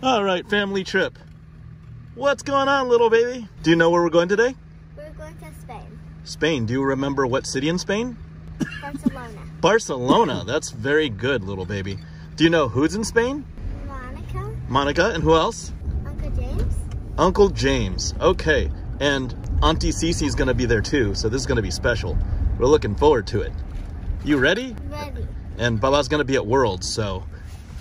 All right, family trip. What's going on, little baby? Do you know where we're going today? We're going to Spain. Spain. Do you remember what city in Spain? Barcelona. Barcelona. That's very good, little baby. Do you know who's in Spain? Monica. Monica. And who else? Uncle James. Uncle James. Okay. And Auntie Cece's going to be there too, so this is going to be special. We're looking forward to it. You ready? Ready. And Baba's going to be at Worlds, so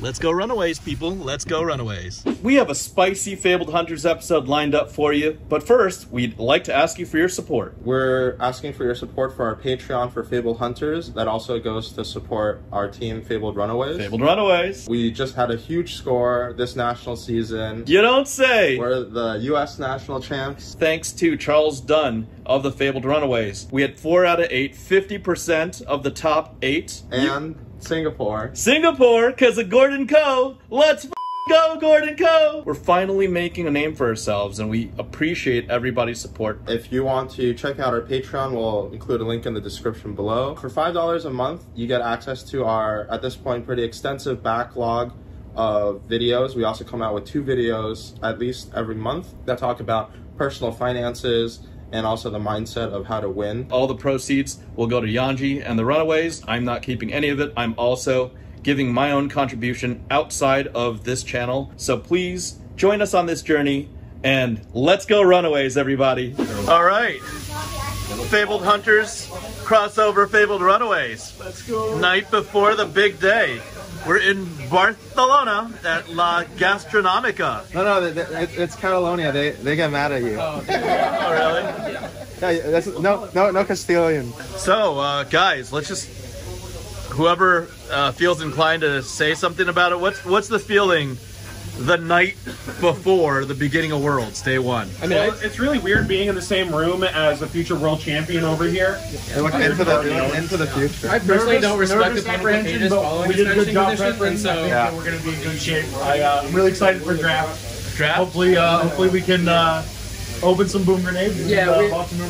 let's go Runaways, people. Let's go Runaways. We have a spicy Fabled Hunters episode lined up for you, but first, we'd like to ask you for your support. We're asking for your support for our Patreon for Fabled Hunters. That also goes to support our team, Fabled Runaways. Fabled Runaways. We just had a huge score this national season. You don't say. We're the U.S. national champs. Thanks to Charles Dunn of the Fabled Runaways. We had 4 out of 8, 50% of the top 8. And Singapore. Singapore, because of Gordon Coe. Let's go, Gordon Coe. We're finally making a name for ourselves, and we appreciate everybody's support. If you want to check out our Patreon, we'll include a link in the description below. For $5 a month, you get access to our, at this point, pretty extensive backlog of videos. We also come out with 2 videos at least every month that talk about personal finances and also the mindset of how to win. All the proceeds will go to Yanji and the Runaways. I'm not keeping any of it. I'm also giving my own contribution outside of this channel. So please join us on this journey and let's go Runaways, everybody. All right, Fabled Hunters, crossover Fabled Runaways. Let's go. Night before the big day. We're in Barcelona at La Gastronomica. No, it's Catalonia. They get mad at you. Oh, really? Yeah, that's, no Castilian. So, guys, let's just, whoever feels inclined to say something about it, what's the feeling the night before the beginning of Worlds, day 1? I mean, it's really weird being in the same room as a future world champion over here. Look into the future. I personally don't respect the political pages following we did a good job position, prepping, so yeah, we're going to be in good shape. I'm really excited for draft. Draft? Hopefully we can open some boom grenades. Yeah,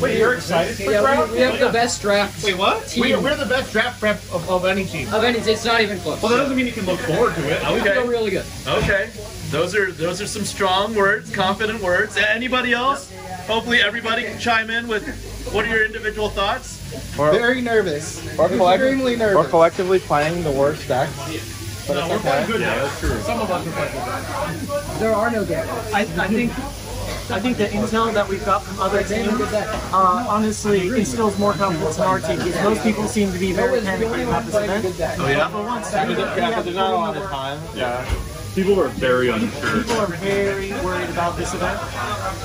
wait, you're excited for draft? We have the best draft. Wait, what? Team. We're the best draft prep of any team. Of any, it's not even close. Well, that doesn't mean you can look forward to it. We feel really good. Okay. Those are some strong words, confident words. Anybody else? Hopefully everybody can chime in with what are your individual thoughts? Very nervous. Extremely nervous. We're collectively playing the worst decks. But it's okay. Good, yeah, that's true. Some of us are playing good. There are no decks. I think the intel that we've got from other teams honestly instills more confidence in our team. Most people seem to be very panicked about this event. Oh yeah? But once There's not a lot of time. Yeah. People are very unsure. people are very worried about this event.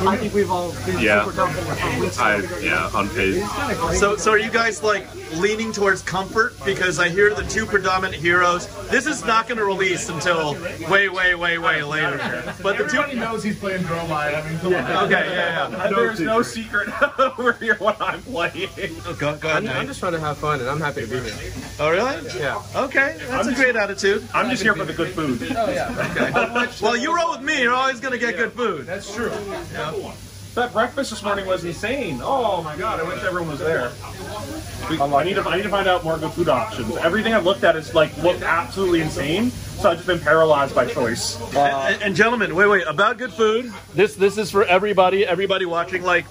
I think we've all been super confident for weeks. On pace. So are you guys like leaning towards comfort? Because I hear the 2 predominant heroes. This is not going to release until way later. But the 2 Everybody knows he's playing Dromide. I mean, come on. Okay, yeah. There's no secret over here what I'm playing. Oh, go ahead, I'm just trying to have fun, and I'm happy to be here. Oh, really? Yeah. Okay, that's a great attitude. I'm just here for the good food. Oh yeah. Okay. Well, you roll with me, you're always going to get good food. That's true. Yeah. That breakfast this morning was insane. Oh my god, I wish everyone was there. I need to find out more good food options. Everything I've looked at is looked absolutely insane, so I've just been paralyzed by choice. And gentlemen, wait, about good food, this is for everybody watching. Like,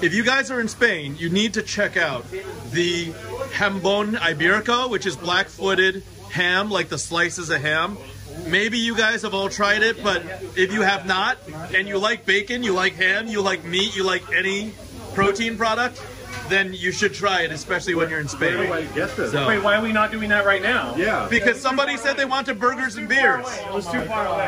if you guys are in Spain, you need to check out the Jambon Iberico, which is black-footed ham, like the slices of ham. Maybe you guys have all tried it, but if you have not, and you like bacon, you like ham, you like meat, you like any protein product, then you should try it, especially when you're in Spain. So, wait, why are we not doing that right now? Yeah. because somebody said they wanted burgers and beers. It was too far away.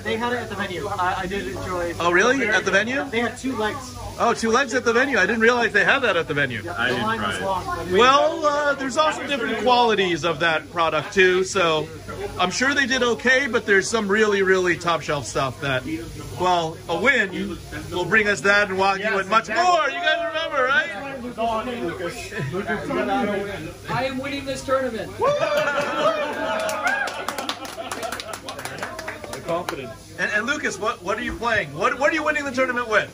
They had it at the venue. I did enjoy. Oh, really? At the venue? They had 2 legs. Oh, 2 legs at the venue. I didn't realize they had that at the venue. The line was long. Well, there's also different qualities of that product too, so I'm sure they did okay, but there's some really top shelf stuff that, well, a win will bring us that and Wagyu and much more. You guys remember, right? Go on, Lucas. I am winning this tournament. Confident. And Lucas, what are you playing? What are you winning the tournament with?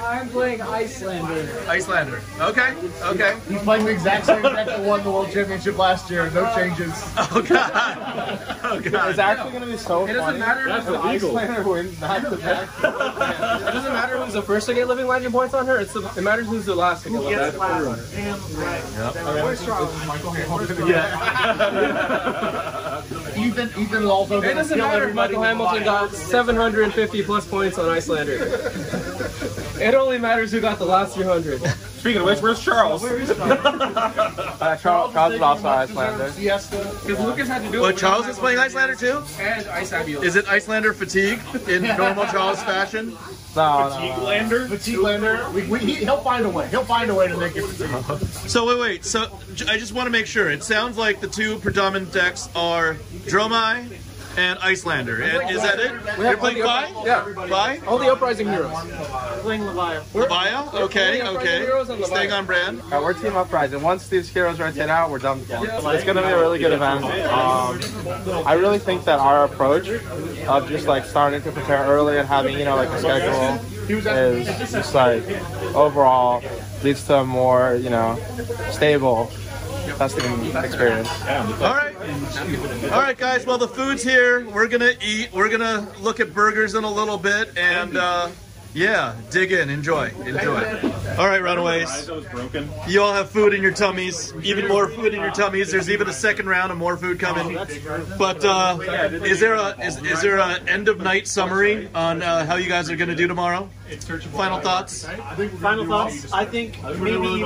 I'm playing Icelander. Icelander. Okay. Okay. He's playing the exact same deck that won the World Championship last year. No changes. Oh god. Oh god. It's actually going to be so It doesn't matter That's if the illegal. Icelander wins back to back. It doesn't matter who's the first to get living legend points on her. It matters who's the last to get living Yes, legend points on her. Damn right. Where's Charles? Michael Hamilton. Yeah. Ethan is also It going to doesn't kill matter if everybody. Michael Hamilton got 750 plus points on Icelander. It only matters who got the last 300. Speaking of which, where's Charles? Charles is also Icelander. Because Lucas had to do it. What, Charles is playing Icelander too? And Ice Abiel. Is it Icelander fatigue in normal Charles fashion? No, Fatigue-lander? Fatigue-lander. He'll find a way. He'll find a way to make it fatigue. So wait. So I just want to make sure. It sounds like the two predominant decks are Dromai and Icelander. And is that it? You're playing Vi? Yeah. Vi? All the Uprising heroes. Playing Leviathan. Leviah? Okay. Staying on brand. we're Team Uprising. Once these heroes rotate out, we're done. It's going to be a really good event. I really think that our approach of just like starting to prepare early and having, you know, like a schedule is just like overall leads to a more, you know, stable testing experience. All right, guys. Well, the food's here. We're gonna eat. We're gonna look at burgers in a little bit, and yeah, dig in. Enjoy. All right, Runaways. Eyes was broken. You all have food in your tummies. Even more food in your tummies. There's even a second round of more food coming. But is there a end of night summary on how you guys are gonna do tomorrow? Final thoughts. Final thoughts. I think maybe.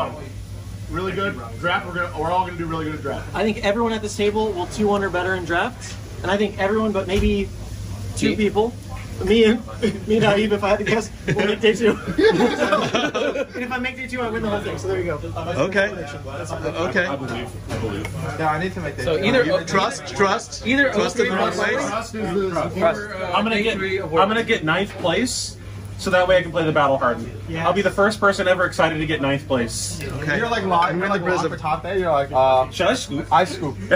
Really good draft. We're all gonna do really good at draft. I think everyone at this table will 2-1 or better in drafts, and I think everyone but maybe 2 people, me and Naib, if I had to guess, will make day 2. And if I make day 2, I win the whole thing. So there you go. Okay. I believe. Yeah, I need to make that. So either Trust. Either Trust in the Runaways. I'm gonna get 9th place, so that way I can play the battle hardened. Yeah. I'll be the first person ever excited to get 9th place. Okay. You're like locked for top 8. You're like, Should I scoop? I scoop. And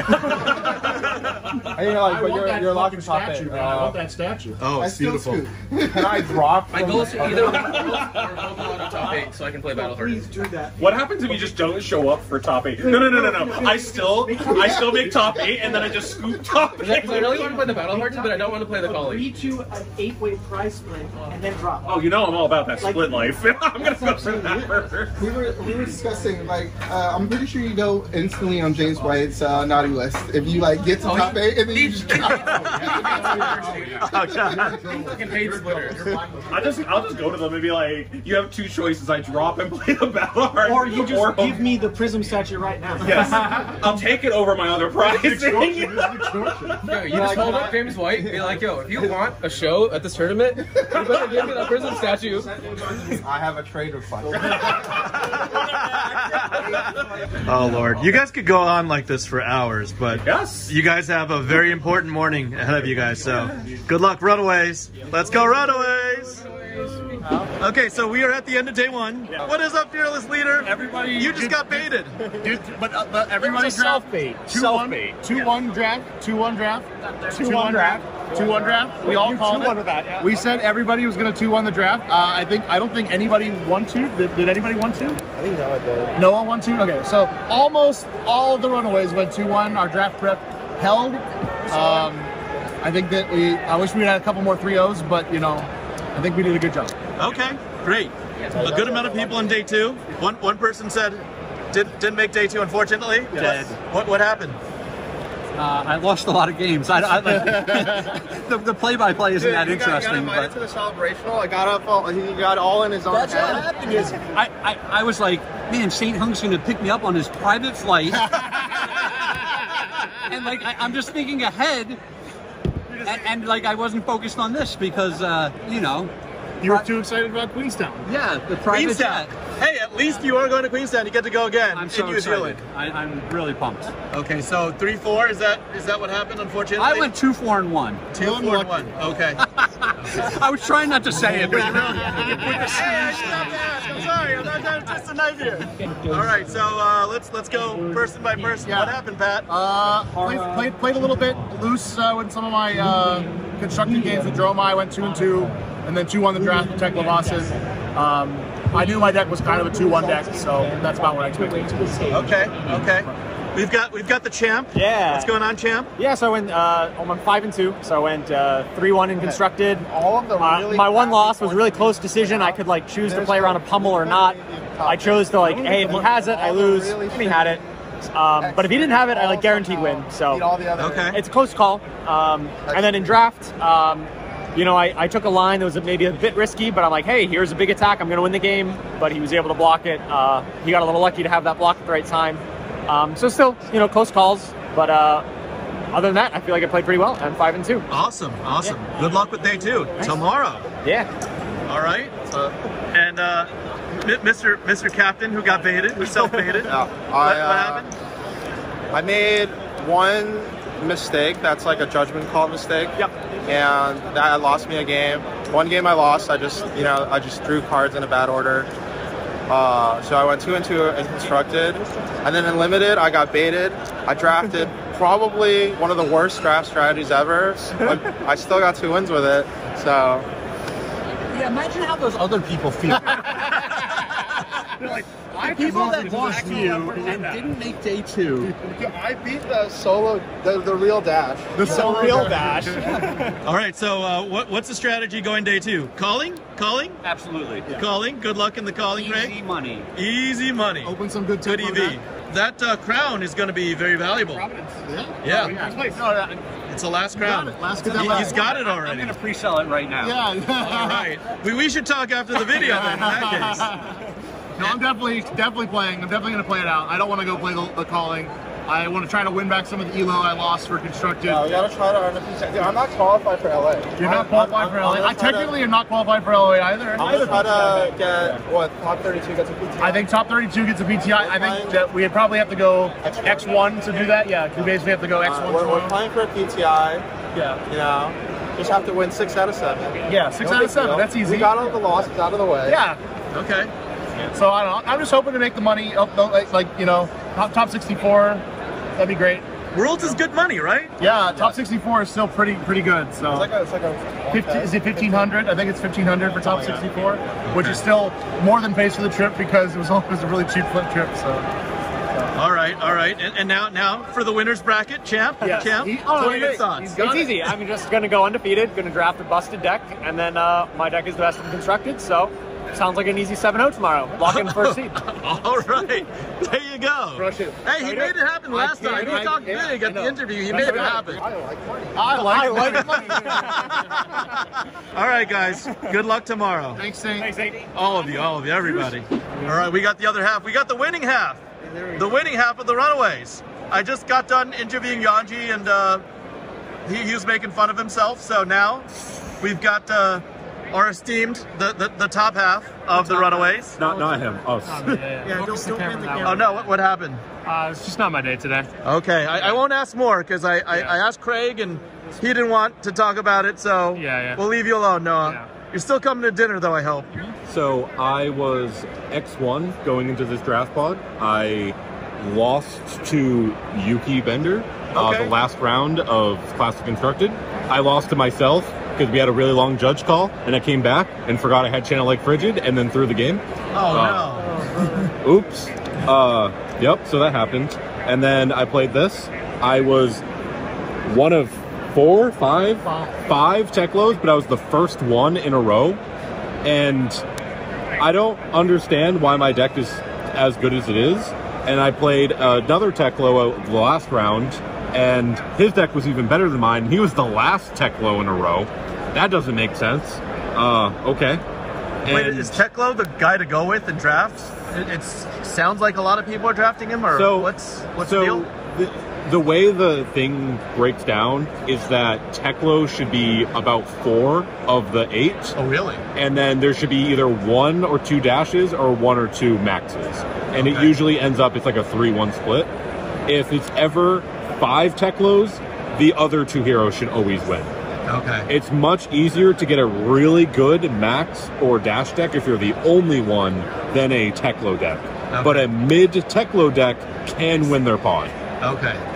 you're like, but you're locked in top 8. statue, man. I want that statue. Oh, it's beautiful. Can I drop? my goal is to either win or Pokemon or top 8 so I can play Battle Hardened. Please do that. What happens if you just don't show up for top 8? No. I still make top 8 and then I just scoop top 8. Because I really want to play the Battle Hardened, but I don't want to play the Agree College. to an 8-way prize split and then drop. Oh, you know I'm all about that split life. I'm gonna go for that first. We were discussing, like, I'm pretty sure you go instantly on James White's naughty list. If you, like, get to top 8 and then you just Oh, God. Fucking paid splitter. I'll just go to them and be like, you have 2 choices. I drop and play the battle hard. Or you just give me the Prism statue right now. Yes. I'll take it over my other prize. Yo, you just hold up James White and be like, yo, if you want a show at this tournament, you better give me that Prism statue. I have a trade request. Oh, Lord. You guys could go on like this for hours, but Yes. you guys have a very important morning ahead of you guys, so good luck, Runaways. Let's go, Runaways! Okay, so we are at the end of day 1. What is up, fearless leader? Everybody, You just got baited. Dude, but everybody draft. Self-bait. 2-1 draft. 2-1 draft. 2-1 draft. 2-1 draft. We all called it. that, yeah. We said everybody was gonna 2-1 the draft. I don't think anybody won 2. Did anybody won 2? I think Noah did. No one won 2? Okay, so almost all of the Runaways went 2-1. Our draft prep held. I think that I wish we had a couple more 3-0s, but you know, I think we did a good job. Okay, great. A good amount of people on day 2. One person said didn't make day 2, unfortunately. Dead. What happened? I lost a lot of games. The play-by-play isn't that interesting. Invited But to the celebrational. I got up. He got all in his own that's what head. happened. Is I was like, man, St. Hunk's going to pick me up on his private flight, and like I'm just thinking ahead, and like I wasn't focused on this because you know. You were too excited about Queenstown. Yeah, the private jet. Hey, at least you are going to Queenstown. You get to go again I'm so in New excited. Zealand. I'm really pumped. Okay, so 3-4, is that what happened, unfortunately? I went 2-4-1. 2-4-1, okay. I was trying not to say it, but you know. I'm sorry, I'm not trying to twist the knife here. All right, so let's go person by person. Yeah. What happened, Pat? Played a little bit loose with some of my constructed games with Droma. I went 2-2, and then 2-1 the draft with Tech Levasin. I knew my deck was kind of a 2-1 deck, so that's about what I expected. Okay. We've got the champ. Yeah. What's going on, champ? Yeah, so I went 5-2. So I went 3-1 in constructed. All of the really my one loss was a really close decision. I could like choose to play around a pummel or not. I chose to like, hey, if he has it, I lose. And he had it. But if he didn't have it, I like guaranteed win. So Okay. it's a close call. And then in draft, you know, I took a line that was maybe a bit risky, but I'm like, hey, here's a big attack. I'm going to win the game. But he was able to block it. He got a little lucky to have that block at the right time. So still, you know, close calls. But other than that, I feel like I played pretty well. I'm 5-2. Awesome. Yeah. Good luck with day 2 tomorrow. Yeah. All right. And Mr. Captain, who got baited, who self-baited. Yeah. What happened? I made one mistake. That's like a judgment call mistake. Yep. And that lost me a game. One game I lost. I just drew cards in a bad order. So I went 2-2 in constructed, and then in limited I got baited. I drafted probably one of the worst draft strategies ever, but I still got 2 wins with it. So Yeah, imagine how those other people feel. They're like, people that lost to you and didn't make day 2. I beat the solo, the real dash. The real dash. All right, so what's the strategy going day 2? Calling? Absolutely. Yeah. Calling? Good luck in the calling, Craig? Easy money. Easy money. Open some good Good EV. That crown is going to be very valuable. Yeah. It's the last crown. He's got it already. I'm going to pre-sell it right now. Yeah. All right. We should talk after the video then, in that case. No, I'm definitely playing. I'm definitely going to play it out. I don't want to go play the calling. I want to try to win back some of the elo I lost for constructed. we gotta try to earn a piece. Dude, I'm not qualified for LA. You're not qualified for LA? I technically am not qualified for LA either. I'm gonna try to get, top 32 gets a PTI? I think top 32 gets a PTI. I think that we'd probably have to go X1 to do that. Yeah, we basically have to go X1. We're playing for a PTI. Yeah. You know, just have to win 6 out of 7. Yeah, 6 out of 7. That's easy. We got all the losses out of the way. Yeah. Okay. So I don't know. I'm just hoping to make the money up, like you know, top 64. That'd be great. Worlds is good money, right? Yeah, top 64 is still pretty good. So It's like a 50, is it 1,500? I think it's 1,500 for top 64, which is still more than pays for the trip because it was a really cheap flip trip. So. All right. And now for the winners bracket, champ. Yeah. Champ. What are your thoughts? It's easy. I'm just going to go undefeated, going to draft a busted deck, and then my deck is the best in constructed, so sounds like an easy 7-0 tomorrow. Lock in the first seed. All right. There you go. Crush it. Hey, he made it happen last time. He talked big at the interview. He made it happen. I like money. All right, guys. Good luck tomorrow. Thanks, Saint. All of you, everybody. All right, we got the other half. We got the winning half. The winning half of the Runaways. I just got done interviewing Yanji, and he was making fun of himself. So now we've got our esteemed the top half of the Runaways. Not him. Us. Oh no! What happened? It's just not my day today. Okay, I won't ask more because I asked Craig and he didn't want to talk about it. So we'll leave you alone, Noah. Yeah. You're still coming to dinner, though. I hope. So I was X1 going into this draft pod. I lost to Yuki Bender the last round of Classic Constructed. I lost to myself because we had a really long judge call, and I came back and forgot I had Channel Lake Frigid, and then threw the game. Oh no! Oops. Yep. So that happened, and then I played this. I was one of five tech lows, but I was the first one in a row, and I don't understand why my deck is as good as it is. And I played another tech low the last round, and his deck was even better than mine. He was the last tech low in a row. That doesn't make sense. Okay. Wait, is Teklo the guy to go with in drafts? It sounds like a lot of people are drafting him, or what's the deal? the way the thing breaks down is that Teklo should be about 4 of the 8. Oh, really? And then there should be either 1 or 2 dashes or 1 or 2 maxes. And it usually ends up, it's like a 3-1 split. If it's ever 5 Teklos, the other 2 heroes should always win. Okay. It's much easier to get a really good max or dash deck if you're the only one than a Teklo deck. Okay. But a mid Teklo deck can win their pod. Okay.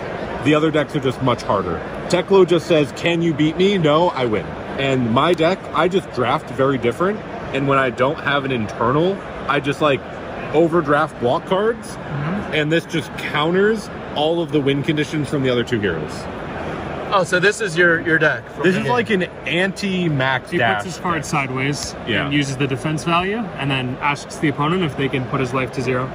The other decks are just much harder. Teklo just says, can you beat me? No, I win. And my deck, I just draft very different. And when I don't have an internal, I just like overdraft block cards. And this just counters all of the win conditions from the other 2 heroes. Oh, so this is your deck. This is like an anti-max He dash. puts his card sideways Yeah. and uses the defense value, and then asks the opponent if they can put his life to 0.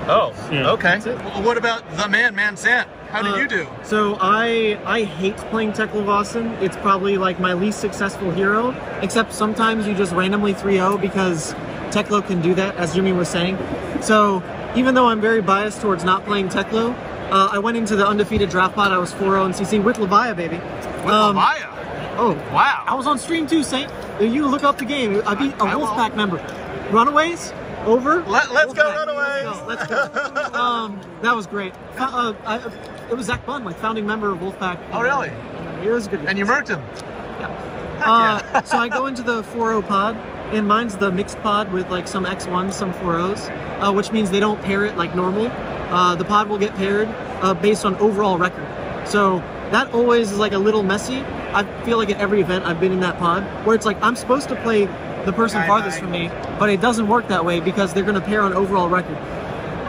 Oh, Yeah, okay. Well, what about the man Sant? How did you do? So I hate playing Teklovasin. It's probably like my least successful hero, except sometimes you just randomly 3-0 because Teklo can do that, as Jimmy was saying. So even though I'm very biased towards not playing Teklo, I went into the undefeated draft pod. I was 4-0 in CC with Levia, baby. With Levia? Oh, wow. I was on stream too, Saint. You look up the game. I beat a Wolfpack member. Runaways? Over? Let's go, Runaways! Let's go. That was great. It was Zach Bunn, like founding member of Wolfpack. Oh, really? It was a good. And you murked him? Yeah. So I go into the 4-0 pod, and mine's the mixed pod with like some X1s, some 4-0s, which means they don't pair it like normal. The pod will get paired based on overall record. So that always is like a little messy. I feel like at every event I've been in that pod where it's like I'm supposed to play the person farthest from me, but it doesn't work that way because they're going to pair on overall record.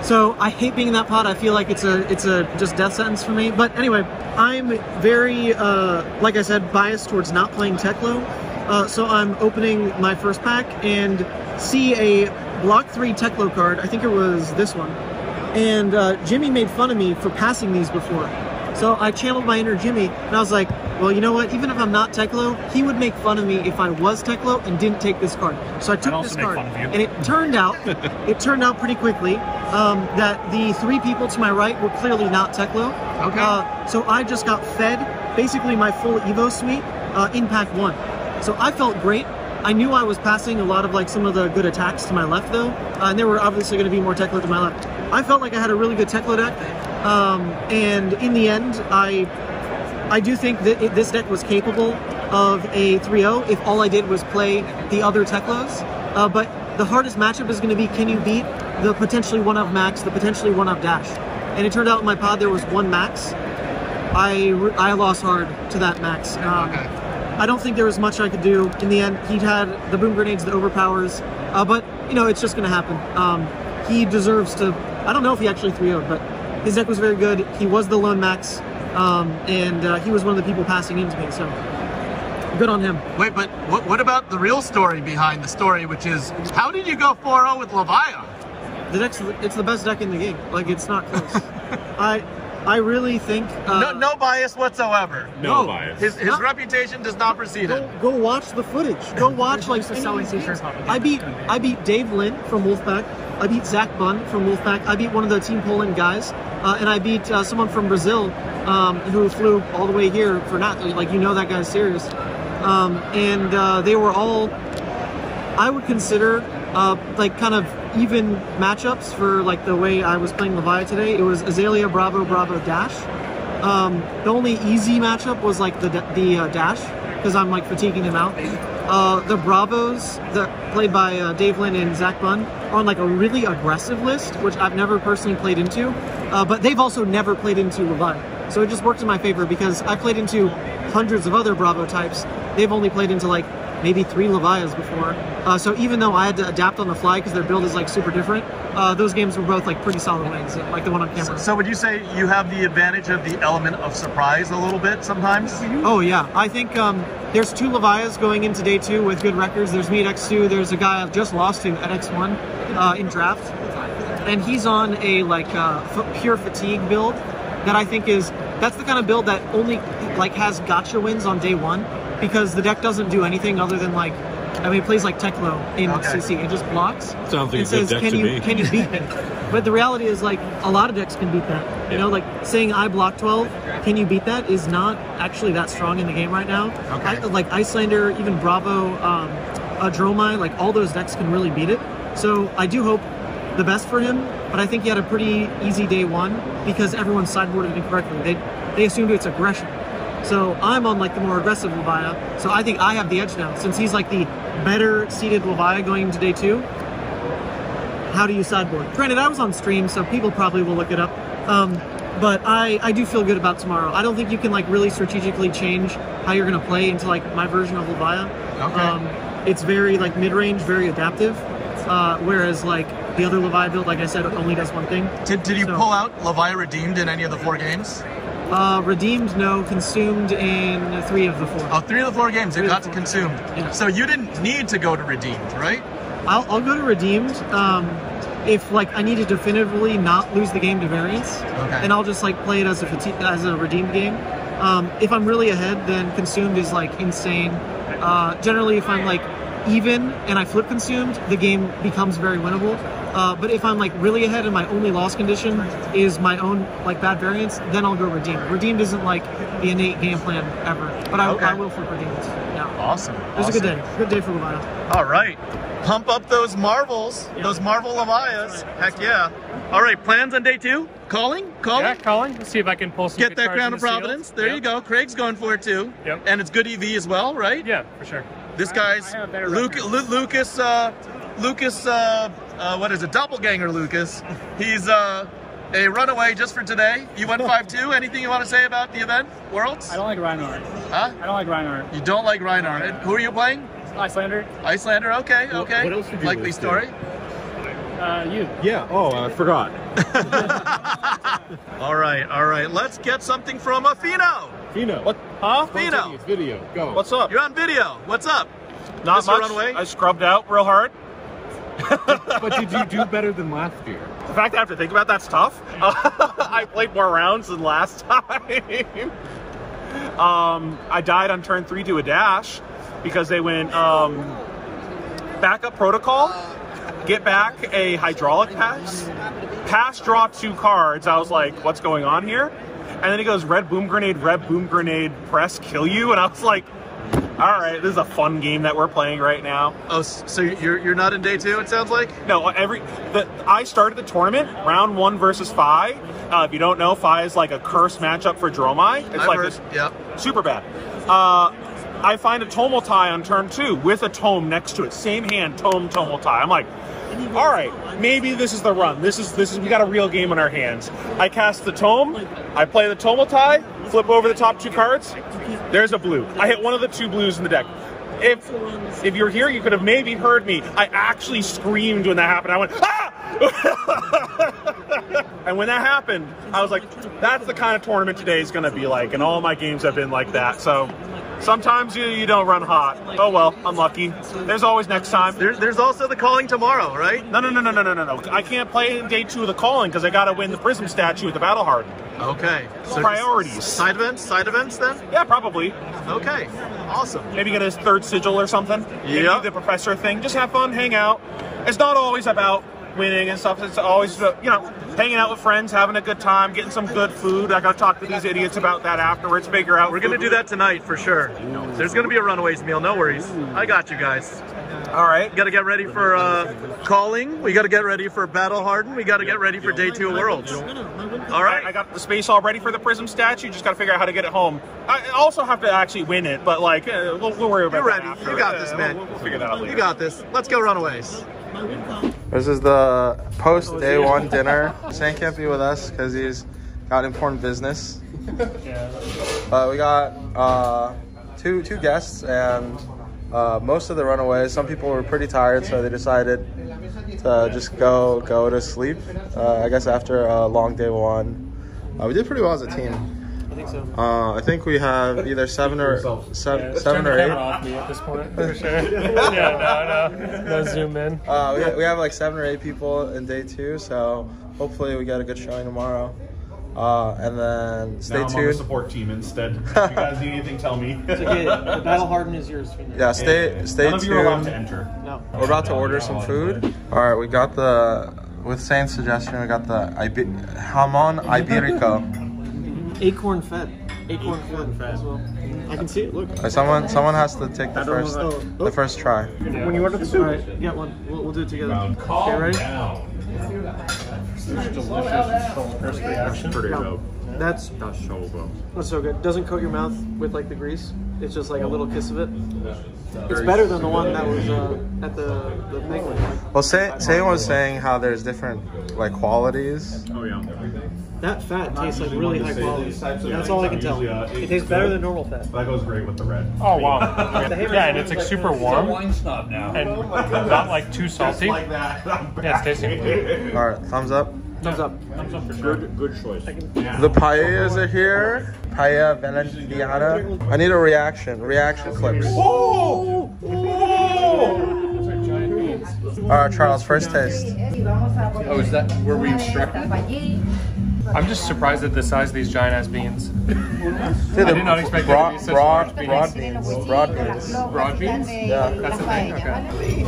So I hate being in that pod. I feel like it's a just death sentence for me. But anyway, I'm very like I said, biased towards not playing Teklo. So I'm opening my first pack and see a block 3 Teklo card. I think it was this one. And Jimmy made fun of me for passing these before. So I channeled my inner Jimmy, and I was like, well, you know what? Even if I'm not Teklo, he would make fun of me if I was Teklo and didn't take this card. So I took this card, and it turned out pretty quickly that the 3 people to my right were clearly not Teklo. Okay. So I just got fed basically my full Evo suite in pack 1. So I felt great. I knew I was passing a lot of like some of the good attacks to my left though, and there were obviously going to be more Teklo to my left. I felt like I had a really good Teklo deck, and in the end, I do think that this deck was capable of a 3-0 if all I did was play the other Teklos. But the hardest matchup is going to be, can you beat the potentially 1-up max, the potentially 1-up dash? And it turned out in my pod there was 1 max. I lost hard to that max. I don't think there was much I could do. In the end, he had the boom grenades, the overpowers, but you know, it's just going to happen. He deserves to, I don't know if he actually 3-0'd, but his deck was very good. He was the lone max, and he was one of the people passing into me, so good on him. Wait, but what about the real story behind the story, which is, how did you go 4-0 with Levia? The deck's, it's the best deck in the game. Like, it's not close. I really think... no bias whatsoever. No bias. His reputation does not precede it. Go watch the footage. Go watch, like, I beat Dave Lynn from Wolfpack. I beat Zach Bunn from Wolfpack. I beat one of the Team Poland guys. And I beat someone from Brazil who flew all the way here for not... Like, you know that guy's serious. And they were all... I would consider, like, kind of even matchups for like the way I was playing Levia today. It was Azalea, Bravo, Bravo, Dash. The only easy matchup was like the Dash, because I'm like fatiguing him out. The Bravos that played by Dave Lynn and Zach Bunn are on like a really aggressive list, which I've never personally played into, but they've also never played into Levia. So it just worked in my favor because I played into hundreds of other Bravo types. They've only played into like maybe 3 Levias before. So even though I had to adapt on the fly because their build is like super different, those games were both like pretty solid wins, like the one on camera. So would you say you have the advantage of the element of surprise a little bit sometimes? Oh yeah, I think there's 2 Levias going into day 2 with good records. There's me at X2, there's a guy I've just lost to at X1 in draft. And he's on a like pure fatigue build that I think that's the kind of build that only like has gotcha wins on day 1. Because the deck doesn't do anything other than like I mean, it plays like Teklo in CC. It just blocks. Sounds like it a good says, deck can to you me. can you beat me? But the reality is, like, a lot of decks can beat that. You know, like saying I block 12, can you beat that is not actually that strong in the game right now. Okay. Like Icelander, even Bravo, Dromai, like all those decks can really beat it. So I do hope the best for him, but I think he had a pretty easy day one because everyone sideboarded incorrectly. They assumed it's aggression. So I'm on like the more aggressive Levia, so I think I have the edge now. Since he's like the better seated Levia going into day 2, how do you sideboard? Granted, I was on stream, so people probably will look it up. But I do feel good about tomorrow. I don't think you can like really strategically change how you're gonna play into like my version of Levia. Okay. It's very like mid-range, very adaptive. Whereas like the other Levia build, like I said, only does one thing. Did you pull out Levia redeemed in any of the 4 games? Redeemed, no. Consumed in 3 of the 4. Oh, 3 of the 4 games, it got to consumed. Yeah. So you didn't need to go to redeemed, right? I'll go to redeemed if like I need to definitively not lose the game to variance, and I'll just like play it as a redeemed game. If I'm really ahead, then consumed is like insane. Generally, if I'm like even and I flip consumed, the game becomes very winnable. But if I'm like really ahead and my only loss condition is my own like bad variance, then I'll go redeemed. Redeemed isn't like the innate game plan ever, but I will flip redeemed. Yeah. Awesome. It was a good day. Good day for Levia. All right. Pump up those marvels, those Marvel Levias. Heck yeah. All right, plans on day 2? Calling? Yeah, calling. Let's see if I can pull some Get good that cards Crown in of the Providence. sealed. There you go. Craig's going for it too. Yep. And it's good EV as well, right? Yeah, for sure. This guy's Lucas, what is it? Doppelganger Lucas. He's a runaway just for today. You went 5-2. Anything you want to say about the event? Worlds? I don't like Reinhardt. Huh? I don't like Reinhardt. You don't like Reinhardt. And who are you playing? Icelander. Icelander, okay, okay. What else did you Likely lose story. You. Yeah. Oh, I forgot. All right. Let's get something from Fino. Fino. What? Huh? Fino. Video. Go. What's up? You're on video. What's up? Not Mr. much. Runaway? I scrubbed out real hard. But did you do better than last year? The fact I have to think about that's tough. I played more rounds than last time. I died on turn 3 to a dash because they went backup protocol, get back a hydraulic pass, draw 2 cards. I was like, what's going on here? And then he goes red boom grenade, press, kill you. And I was like, all right, this is a fun game that we're playing right now. Oh, so you're not in day 2, it sounds like? No, I started the tournament, round 1 versus Fi. If you don't know, Fi is like a cursed matchup for Dromai. It's I've like heard, this, yep. super bad. I find a Tomotai on turn 2 with a tome next to it. Same hand, Tomotai. I'm like, all right, maybe this is the run. This is we got a real game on our hands. I cast the tome, I play the Tomotai, flip over the top 2 cards. There's a blue. I hit one of the 2 blues in the deck. If you're here, you could have maybe heard me. I actually screamed when that happened. I went, ah! And when that happened, I was like, that's the kind of tournament today is going to be like. And all my games have been like that. So sometimes you don't run hot. Oh well, unlucky. There's always next time. There's also the calling tomorrow, right? No. I can't play in day 2 of the calling because I got to win the Prism statue with the Battle Hardened. Okay. So priorities. Side events then? Yeah, probably. Okay. Awesome. Maybe get his 3rd sigil or something. Maybe the professor thing. Just have fun, hang out. It's not always about winning and stuff. It's always, hanging out with friends, having a good time, getting some good food. I got to talk to these idiots about that afterwards, figure out. We're going to do that tonight for sure. There's going to be a Runaways meal, no worries. I got you guys. All right. We got to get ready for calling. We got to get ready for Battle Hardened. We got to get ready for day 2 of Worlds. All right. I got the space all ready for the Prism statue. Just got to figure out how to get it home. I also have to actually win it, but like we'll worry about You're that ready. after. You got this, man. We'll figure that out later. You got this. Let's go Runaways. This is the post day 1 dinner. Sam can't be with us because he's got important business. We got two guests and most of the Runaways. Some people were pretty tired, so they decided to just go to sleep. I guess after a long day 1, we did pretty well as a team. I think so. I think we have either 7 or 8. Off me at this point, for sure. No zoom in. We have like 7 or 8 people in day 2, so hopefully we get a good showing tomorrow. And then stay now I'm tuned. on the support team instead. If you guys need anything, tell me. It's okay. The battle hardened is yours. Yeah, stay None tuned. of you are allowed to enter. No. We're about to order some food. All right, we got with Saint's suggestion, we got the jamon iberico. Acorn fed. Acorn fed as well. I can see it. Look. Right, someone has to take the first try. When you order the soup, all right, get one. We'll do it together. Okay, ready? It's delicious. First reaction. Pretty dope. That's so good. Doesn't coat your mouth with like the grease. It's just like a little kiss of it. It's better than the one that was at the Megalith. Well, Saint was saying how there's different like qualities. Oh yeah. That fat tastes like really high quality. That's all I can tell. It tastes better than normal fat. That goes great with the red. Oh wow. Yeah, and it's like super warm. And not like too salty. Yeah, it's tasty. All right, thumbs up. Thumbs up. Thumbs up for sure. Good choice. The paellas are here. Paella Valenciana. I need a reaction clips. Oh! All right, Charles, first taste. Oh, is that where we instructed? I'm just surprised at the size of these giant ass beans. Dude, I did not expect them to be such large beans. Broad beans. Broad beans? Yeah. That's the thing? Okay.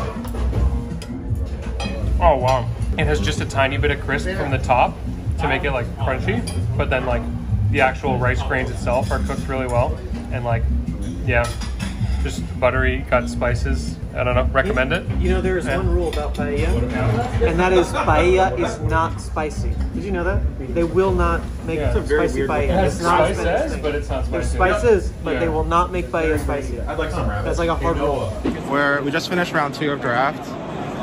Oh, wow. It has just a tiny bit of crisp from the top to make it like crunchy, but then like the actual rice grains itself are cooked really well. And like, yeah, just buttery, got spices. I don't know, recommend it. You know, there is one rule about paella, and that is paella is not spicy. Did you know that? They will not make spicy paella. It has It's not spices, but it's not spicy. There's spices, but they will not make paella spicy. I'd like some rabbit. That's like a hard rule. We just finished round 2 of draft.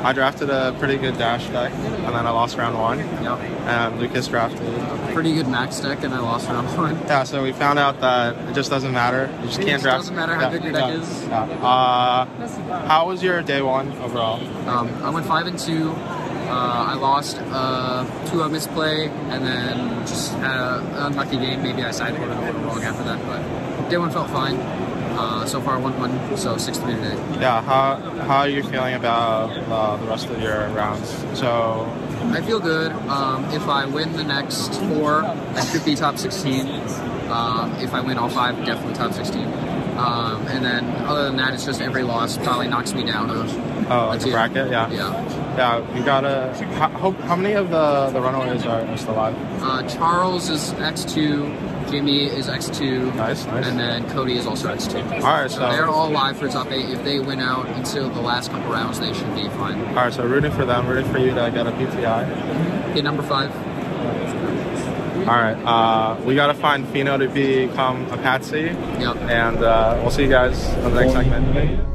I drafted a pretty good dash deck, and then I lost round 1. Yep. And Lucas drafted a pretty good max deck, and I lost round 1. Yeah, so we found out that it just doesn't matter. You just can't draft. It doesn't matter how good your deck is. Yeah. How was your day 1 overall? I went 5-2. I lost 2 of misplay, and then just had an unlucky game. Maybe I sideboarded a little wrong after that, but day 1 felt fine. So far 1-1, so 6-3 today. Yeah, how are you feeling about the rest of your rounds? So I feel good. If I win the next 4, I should be top 16. If I win all 5, definitely top 16. And then other than that, it's just every loss probably knocks me down like a bracket, yeah. Yeah, you gotta. How many of the Runaways are still alive? Charles is X2. Jimmy is X2, nice. And then Cody is also X2. All right, so they're all live for top 8. If they win out until the last couple rounds, they should be fine. All right, so rooting for them, rooting for you to get a PTI. Get number 5. All right, we gotta find Fino to become a Patsy. Yep. And we'll see you guys on the next segment.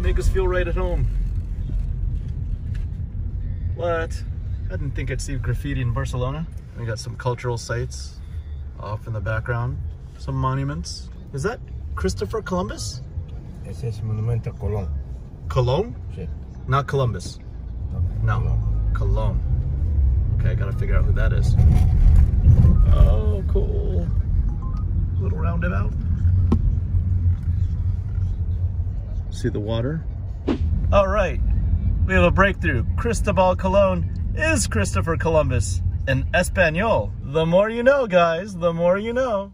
Make us feel right at home. What? I didn't think I'd see graffiti in Barcelona. We got some cultural sites off in the background. Some monuments. Is that Christopher Columbus? Ese es Monumento a Colón. Cologne? Sí. Not Columbus. No. Cologne. Okay, I gotta figure out who that is. Oh, cool. Little roundabout. See the water? All right, we have a breakthrough. Cristobal Colon is Christopher Columbus in Espanol. The more you know, guys, the more you know.